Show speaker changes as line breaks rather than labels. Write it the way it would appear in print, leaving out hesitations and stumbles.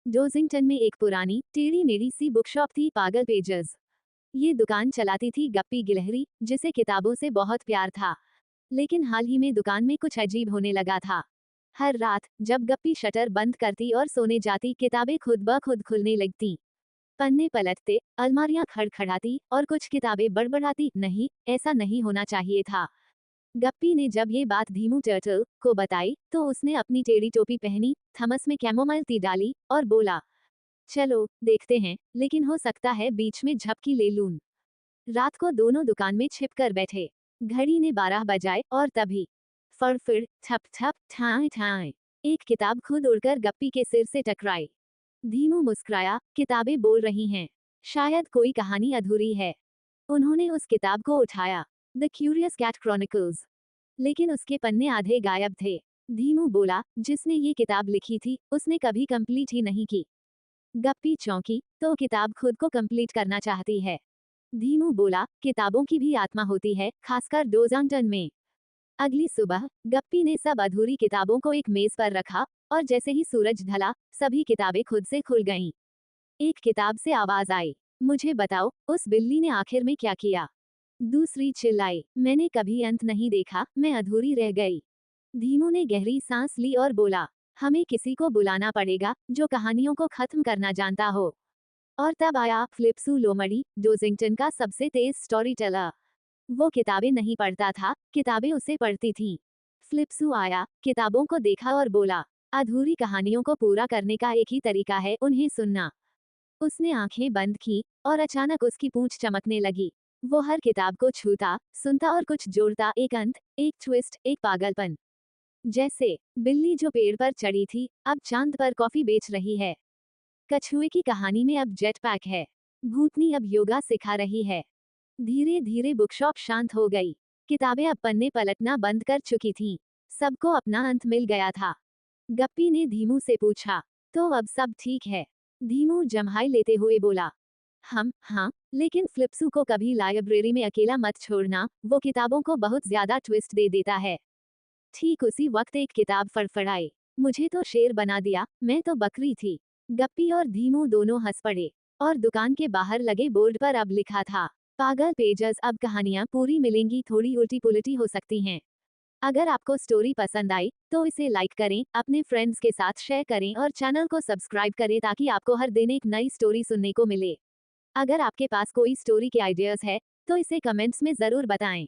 डोजिंगटन में एक पुरानी टेढ़ी मेढ़ी सी बुक शॉप थी, पागल पेजेस। ये दुकान चलाती थी गप्पी गिलहरी, जिसे किताबों से बहुत प्यार था। लेकिन हाल ही में दुकान में कुछ अजीब होने लगा था। हर रात जब गप्पी शटर बंद करती और सोने जाती, किताबें खुद ब खुद खुलने लगती। पन्ने पलटते, अलमारियां खड़खड़ाती और कुछ किताबें बड़बड़ाती। नहीं, ऐसा नहीं होना चाहिए था। गप्पी ने जब ये बात धीमू टर्टल को बताई तो उसने अपनी टेढ़ी टोपी पहनी, थमस में कैमोमाइल टी डाली और बोला, चलो देखते हैं, लेकिन हो सकता है बीच में झपकी ले लूं। रात को दोनों दुकान में छिप कर बैठे। घड़ी ने 12 बजाए और तभी फड़फड़, ठप ठप, ठाए ठाए, एक किताब खुद उड़कर गप्पी के सिर से टकराई। धीमू मुस्कुराया, किताबें बोल रही हैं। शायद कोई कहानी अधूरी है। उन्होंने उस किताब को उठाया, द क्यूरियस कैट क्रॉनिकल्स, लेकिन उसके पन्ने आधे गायब थे। धीमू बोला, जिसने ये किताब लिखी थी उसने कभी कंप्लीट ही नहीं की। गप्पी चौंकी, तो किताब खुद को कंप्लीट करना चाहती है। धीमू बोला, किताबों की भी आत्मा होती है, खासकर डोजांगटन में। अगली सुबह गप्पी ने सब अधूरी किताबों को एक मेज पर रखा, और जैसे ही सूरज ढला सभी किताबें खुद से खुल गईं। एक किताब से आवाज आई, मुझे बताओ, उस बिल्ली ने आखिर में क्या किया? दूसरी चिल्लाई, मैंने कभी अंत नहीं देखा, मैं अधूरी रह गई। धीमू ने गहरी सांस ली और बोला, हमें किसी को बुलाना पड़ेगा जो कहानियों को खत्म करना जानता हो। और तब आया फ्लिप्सू लोमड़ी, डोजिंगटन का सबसे तेज स्टोरी टेलर। वो किताबें नहीं पढ़ता था, किताबें उसे पढ़ती थीं। फ्लिप्सू आया, किताबों को देखा और बोला, अधूरी कहानियों को पूरा करने का एक ही तरीका है, उन्हें सुनना। उसने आंखें बंद की और अचानक उसकी पूंछ चमकने लगी। वो हर किताब को छूता, सुनता और कुछ जोड़ता, एक अंत, एक ट्विस्ट, एक पागलपन। जैसे बिल्ली जो पेड़ पर चढ़ी थी अब चांद पर कॉफी बेच रही है। कछुए की कहानी में अब जेट पैक है। भूतनी अब योगा सिखा रही है। धीरे धीरे बुकशॉप शांत हो गई। किताबें अब पन्ने पलटना बंद कर चुकी थीं। सबको अपना अंत मिल गया था। गप्पी ने धीमू से पूछा, तो अब सब ठीक है? धीमू जम्हाई लेते हुए बोला, हाँ, लेकिन फ्लिप्सू को कभी लाइब्रेरी में अकेला मत छोड़ना, वो किताबों को बहुत ज्यादा ट्विस्ट दे देता है। ठीक उसी वक्त एक किताब फड़फड़ाई, मुझे तो शेर बना दिया, मैं तो बकरी थी। गप्पी और धीमू दोनों हंस पड़े, और दुकान के बाहर लगे बोर्ड पर अब लिखा था, पागल पेजर्स, अब कहानियां पूरी मिलेंगी, थोड़ी उल्टी पुलटी हो सकती हैं। अगर आपको स्टोरी पसंद आई तो इसे लाइक करें, अपने फ्रेंड्स के साथ शेयर करें और चैनल को सब्सक्राइब करें ताकि आपको हर दिन एक नई स्टोरी सुनने को मिले। अगर आपके पास कोई स्टोरी के आइडियाज है तो इसे कमेंट्स में जरूर बताएं।